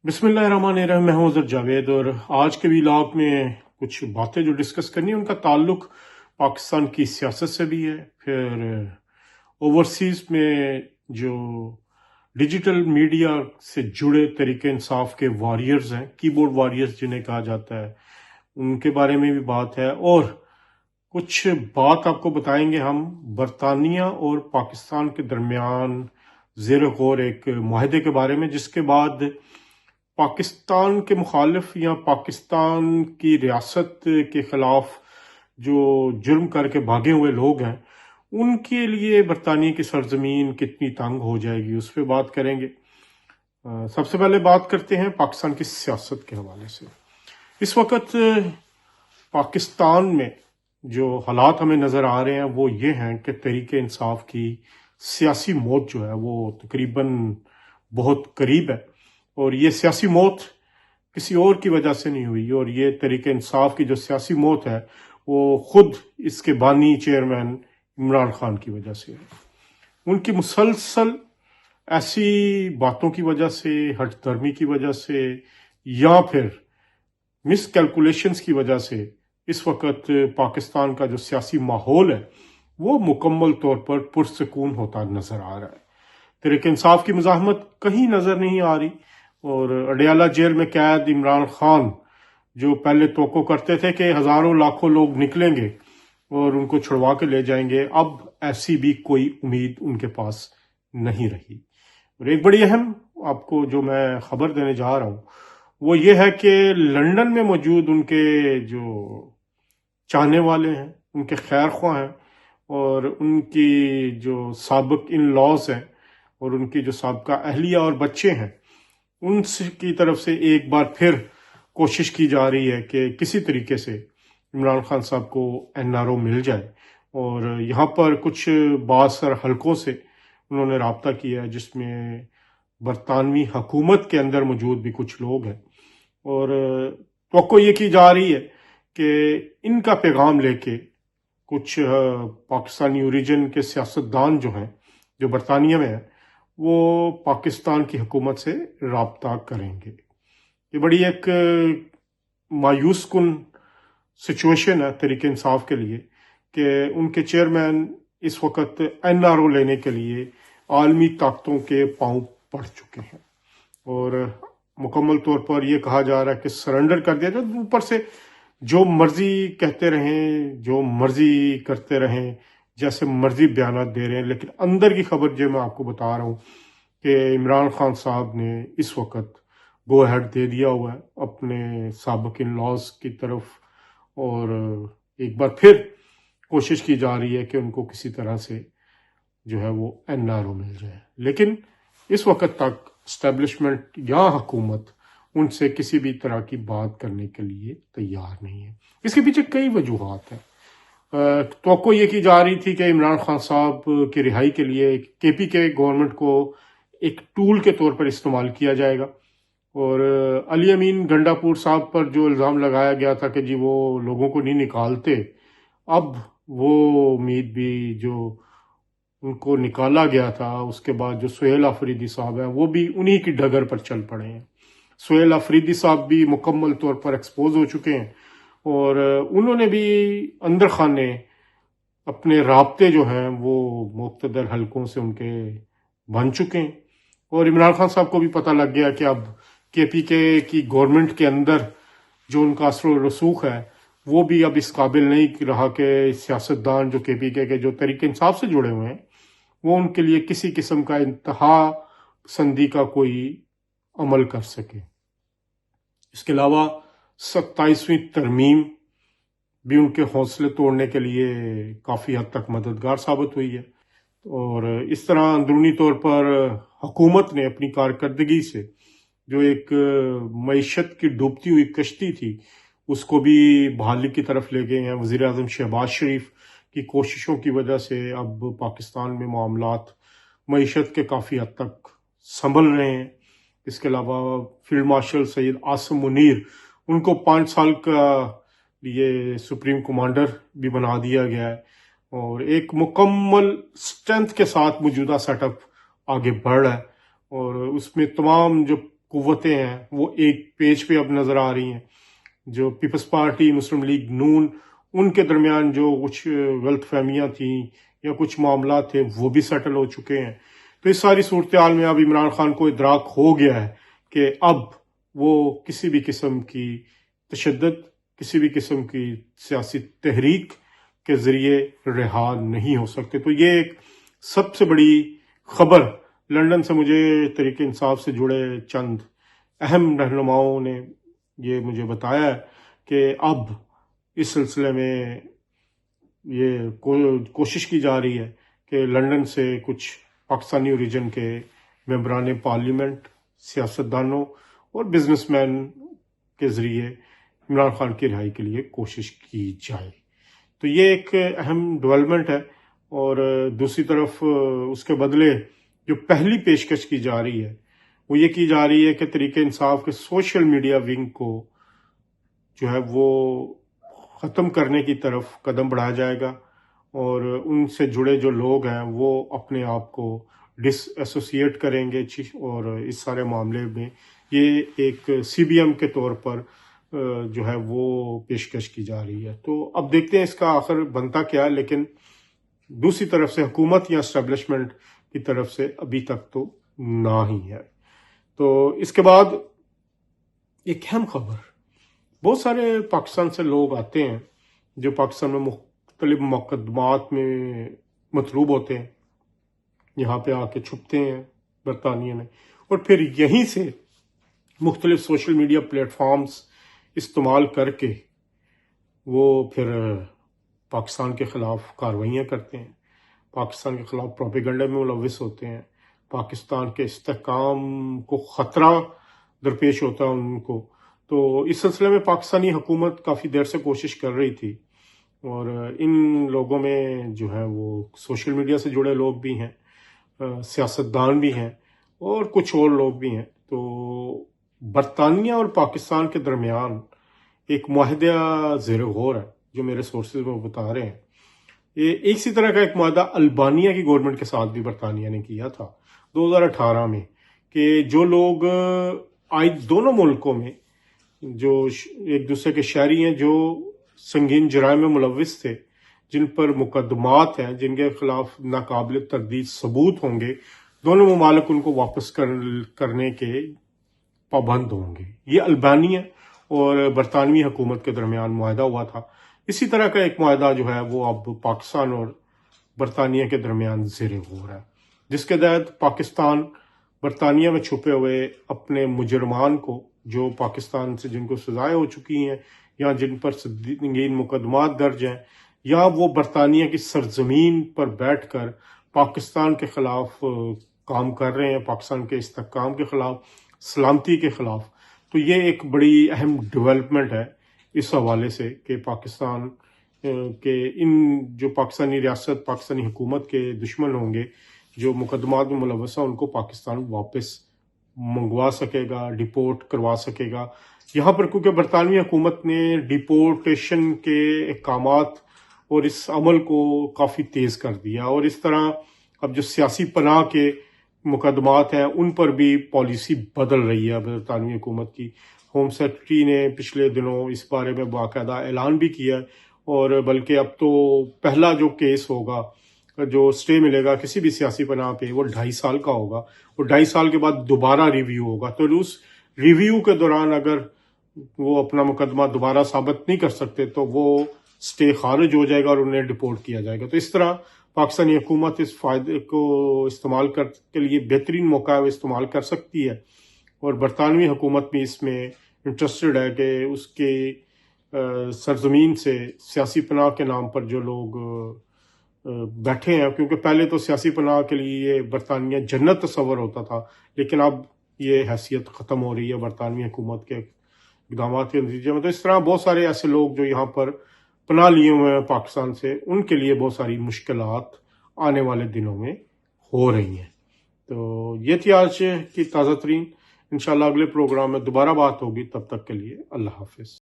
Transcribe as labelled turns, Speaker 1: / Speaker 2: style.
Speaker 1: बिस्मिल्लाहिर्रहमानिर्रहीम। मैं हूं अज़र जावेद और आज के व्लॉग में कुछ बातें जो डिस्कस करनी है उनका ताल्लुक पाकिस्तान की सियासत से भी है, फिर ओवरसीज़ में जो डिजिटल मीडिया से जुड़े तरीके इंसाफ के वॉरियर्स हैं, कीबोर्ड वॉरियर्स जिन्हें कहा जाता है, उनके बारे में भी बात है। और कुछ बात आपको बताएंगे हम बरतानिया और पाकिस्तान के दरमियान ज़ेर गौर एक मुआहदे के बारे में, जिसके बाद पाकिस्तान के मुखालिफ या पाकिस्तान की रियासत के खिलाफ जो जुर्म करके भागे हुए लोग हैं उनके लिए बरतानिया की सरजमीन कितनी तंग हो जाएगी, उस पर बात करेंगे। सबसे पहले बात करते हैं पाकिस्तान की सियासत के हवाले से। इस वक्त पाकिस्तान में जो हालात हमें नज़र आ रहे हैं वो ये हैं कि तहरीक इंसाफ की सियासी मौत जो है वो तकरीबन बहुत करीब है, और ये सियासी मौत किसी और की वजह से नहीं हुई, और ये तहरीक इंसाफ की जो सियासी मौत है वो खुद इसके बानी चेयरमैन इमरान खान की वजह से है। उनकी मुसलसल ऐसी बातों की वजह से, हट धर्मी की वजह से या फिर मिस कैलकुलेशंस की वजह से इस वक्त पाकिस्तान का जो सियासी माहौल है वो मुकम्मल तौर पर पुरसकून होता नजर आ रहा है। तहरीक इंसाफ की मुज़ाहमत कहीं नजर नहीं आ रही, और अडयाला जेल में कैद इमरान खान जो पहले तोको करते थे कि हजारों लाखों लोग निकलेंगे और उनको छुड़वा के ले जाएंगे, अब ऐसी भी कोई उम्मीद उनके पास नहीं रही। और एक बड़ी अहम आपको जो मैं खबर देने जा रहा हूँ वो ये है कि लंदन में मौजूद उनके जो चाहने वाले हैं, उनके खैर ख्वाह हैं, और उनकी जो साबिक इन लॉज हैं और उनकी जो साबिका अहलिया और बच्चे हैं, उनकी तरफ से एक बार फिर कोशिश की जा रही है कि किसी तरीके से इमरान खान साहब को एनआरओ मिल जाए। और यहाँ पर कुछ बासर हलकों से उन्होंने राब्ता किया है, जिसमें बरतानवी हुकूमत के अंदर मौजूद भी कुछ लोग हैं, और तो ये की जा रही है कि इनका पैगाम लेके कुछ पाकिस्तानी ओरिजिन के सियासतदान जो हैं, जो बरतानिया में हैं, वो पाकिस्तान की हुकूमत से राब्ता करेंगे। ये बड़ी एक मायूस कुन सिचुएशन है तहरीक इंसाफ के लिए कि उनके चेयरमैन इस वक्त एनआरओ लेने के लिए आलमी ताकतों के पांव पड़ चुके हैं, और मुकम्मल तौर पर यह कहा जा रहा है कि सरेंडर कर दिया जाए। ऊपर से जो मर्जी कहते रहें, जो मर्जी करते रहें, जैसे मर्जी बयान दे रहे हैं, लेकिन अंदर की खबर जो मैं आपको बता रहा हूँ कि इमरान खान साहब ने इस वक्त गो अहेड दे दिया हुआ है अपने साबिक इन लॉज की तरफ, और एक बार फिर कोशिश की जा रही है कि उनको किसी तरह से जो है वो एनआरओ मिल जाए। लेकिन इस वक्त तक एस्टेब्लिशमेंट या हुकूमत उनसे किसी भी तरह की बात करने के लिए तैयार नहीं है। इसके पीछे कई वजूहात हैं। तो ये की जा रही थी कि इमरान खान साहब की रिहाई के लिए केपी के गवर्नमेंट को एक टूल के तौर पर इस्तेमाल किया जाएगा, और अली अमीन गंडापुर साहब पर जो इल्ज़ाम लगाया गया था कि जी वो लोगों को नहीं निकालते, अब वो उम्मीद भी जो उनको निकाला गया था उसके बाद जो सुहेल अफरीदी साहब हैं वो भी उन्हीं की डगर पर चल पड़े हैं। सुहेल अफरीदी साहब भी मुकम्मल तौर पर एक्सपोज हो चुके हैं, और उन्होंने भी अंदर खाने अपने राब्ते जो हैं वो मुख्तदर हलकों से उनके बन चुके हैं, और इमरान खान साहब को भी पता लग गया कि अब केपीके की गवर्नमेंट के अंदर जो उनका असर रसूख है वो भी अब इस काबिल नहीं रहा कि सियासतदान जो केपीके के जो तहरीक इंसाफ से जुड़े हुए हैं वो उनके लिए किसी किस्म का इंतहा पसंदी का कोई अमल कर सके। इसके अलावा 27वीं तरमीम भी उनके हौसले तोड़ने के लिए काफ़ी हद तक मददगार साबित हुई है, और इस तरह अंदरूनी तौर पर हुकूमत ने अपनी कारकर्दगी से जो एक मईशत की डूबती हुई कश्ती थी उसको भी बहाली की तरफ ले गए हैं। वज़ीर आज़म शहबाज शरीफ की कोशिशों की वजह से अब पाकिस्तान में मामलात मईशत के काफ़ी हद तक संभल रहे हैं। इसके अलावा फील्ड मार्शल सैयद आसिम मुनीर, उनको 5 साल का ये सुप्रीम कमांडर भी बना दिया गया है, और एक मुकम्मल स्ट्रेंथ के साथ मौजूदा सेटअप आगे बढ़ रहा है, और उसमें तमाम जो قوتیں ہیں وہ ایک پیج پہ اب نظر آ رہی ہیں. جو پیپلز پارٹی، مسلم لیگ نون، ان کے درمیان جو کچھ غلط فہمیاں تھیں یا کچھ معاملات تھے وہ بھی سیٹل ہو چکے ہیں. تو اس ساری صورتحال میں اب عمران خان کو ادراک ہو گیا ہے کہ اب وہ کسی بھی قسم کی تشدد، کسی بھی قسم کی سیاسی تحریک کے ذریعے رہا نہیں ہو سکتے. تو یہ ایک سب سے بڑی خبر لندن سے مجھے تحریک انصاف سے جڑے چند اہم رہنماؤں نے یہ مجھے بتایا ہے کہ اب اس سلسلے میں یہ کوشش کی جا رہی ہے کہ لندن سے کچھ پاکستانی اوریجن کے ممبران پارلیمنٹ، سیاستدانوں اور بزنس مین کے ذریعے عمران خان کی رہائی کے لیے کوشش کی جائے. تو یہ ایک اہم ڈیولپمنٹ ہے. اور دوسری طرف اس کے بدلے جو پہلی پیشکش کی جا رہی ہے وہ یہ کی جا رہی ہے کہ تحریک انصاف کے سوشل میڈیا ونگ کو جو ہے وہ ختم کرنے کی طرف قدم بڑھایا جائے گا، اور ان سے جڑے جو لوگ ہیں وہ اپنے آپ کو ڈس ایسوسیٹ کریں گے. اور اس سارے معاملے میں یہ ایک سی بی ایم کے طور پر جو ہے وہ پیشکش کی جا رہی ہے. تو اب دیکھتے ہیں اس کا آخر بنتا کیا ہے، لیکن دوسری طرف سے حکومت یا اسٹیبلشمنٹ کی طرف سے ابھی تک تو نہ ہی ہے. تو اس کے بعد ایک اہم خبر، بہت سارے پاکستان سے لوگ آتے ہیں جو پاکستان میں مختلف مقدمات میں مطلوب ہوتے ہیں، یہاں پہ آ کے چھپتے ہیں برطانیہ میں، اور پھر یہیں سے مختلف سوشل میڈیا پلیٹ فارمز استعمال کر کے وہ پھر پاکستان کے خلاف کارروائیاں کرتے ہیں، پاکستان کے خلاف پروپیگنڈا میں ملوث ہوتے ہیں، پاکستان کے استحکام کو خطرہ درپیش ہوتا ہے ان کو. تو اس سلسلے میں پاکستانی حکومت کافی دیر سے کوشش کر رہی تھی، اور ان لوگوں میں جو ہے وہ سوشل میڈیا سے جڑے لوگ بھی ہیں، سیاستدان بھی ہیں، اور کچھ اور لوگ بھی ہیں. تو برطانیہ اور پاکستان کے درمیان ایک معاہدہ زیر غور ہے جو میرے سورسز میں بتا رہے ہیں. یہ اسی طرح کا ایک معاہدہ البانیہ کی گورنمنٹ کے ساتھ بھی برطانیہ نے کیا تھا 2018 میں، کہ جو لوگ دونوں ملکوں میں جو ایک دوسرے کے شہری ہیں جو سنگین جرائم میں ملوث تھے، جن پر مقدمات ہیں، جن کے خلاف ناقابل تردید ثبوت ہوں گے، دونوں ممالک ان کو واپس کرنے کے پابند ہوں گے. یہ البانیہ اور برطانوی حکومت کے درمیان معاہدہ ہوا تھا. اسی طرح کا ایک معاہدہ جو ہے وہ اب پاکستان اور برطانیہ کے درمیان زیر غور ہے، جس کے تحت پاکستان برطانیہ میں چھپے ہوئے اپنے مجرمان کو، جو پاکستان سے جن کو سزائیں ہو چکی ہیں یا جن پر سنگین مقدمات درج ہیں، یا وہ برطانیہ کی سرزمین پر بیٹھ کر پاکستان کے خلاف کام کر رہے ہیں، پاکستان کے استحکام کے خلاف، سلامتی کے خلاف. تو یہ ایک بڑی اہم ڈیولپمنٹ ہے اس حوالے سے کہ پاکستان کے ان جو پاکستانی ریاست، پاکستانی حکومت کے دشمن ہوں گے جو مقدمات میں ملوث ہیں، ان کو پاکستان واپس منگوا سکے گا، ڈیپورٹ کروا سکے گا. یہاں پر کیونکہ برطانوی حکومت نے ڈیپورٹیشن کے احکامات اور اس عمل کو کافی تیز کر دیا، اور اس طرح اب جو سیاسی پناہ کے مقدمات ہیں ان پر بھی پالیسی بدل رہی ہے برطانوی حکومت کی. ہوم سیکرٹری نے پچھلے دنوں اس بارے میں باقاعدہ اعلان بھی کیا، اور بلکہ اب تو پہلا جو کیس ہوگا، جو سٹے ملے گا کسی بھی سیاسی پناہ پہ، وہ 2.5 سال کا ہوگا، اور 2.5 سال کے بعد دوبارہ ریویو ہوگا. تو اس ریویو کے دوران اگر وہ اپنا مقدمہ دوبارہ ثابت نہیں کر سکتے تو وہ سٹے خارج ہو جائے گا اور انہیں ڈیپورٹ کیا جائے گا. تو اس طرح پاکستانی حکومت اس فائدے کو استعمال کے لیے بہترین موقع ہے وہ استعمال کر سکتی ہے، اور برطانوی حکومت بھی اس میں انٹرسٹڈ ہے کہ اس کے سرزمین سے سیاسی پناہ کے نام پر جو لوگ بیٹھے ہیں، کیونکہ پہلے تو سیاسی پناہ کے لیے برطانیہ جنت تصور ہوتا تھا، لیکن اب یہ حیثیت ختم ہو رہی ہے برطانوی حکومت کے اقدامات کے نتیجے میں. تو اس طرح بہت سارے ایسے لوگ جو یہاں پر پناہ لیے ہوئے ہیں پاکستان سے، ان کے لیے بہت ساری مشکلات آنے والے دنوں میں ہو رہی ہیں. تو یہ تھی آج کی تازہ ترین. انشاءاللہ اگلے پروگرام میں دوبارہ بات ہوگی. تب تک کے لیے اللہ حافظ.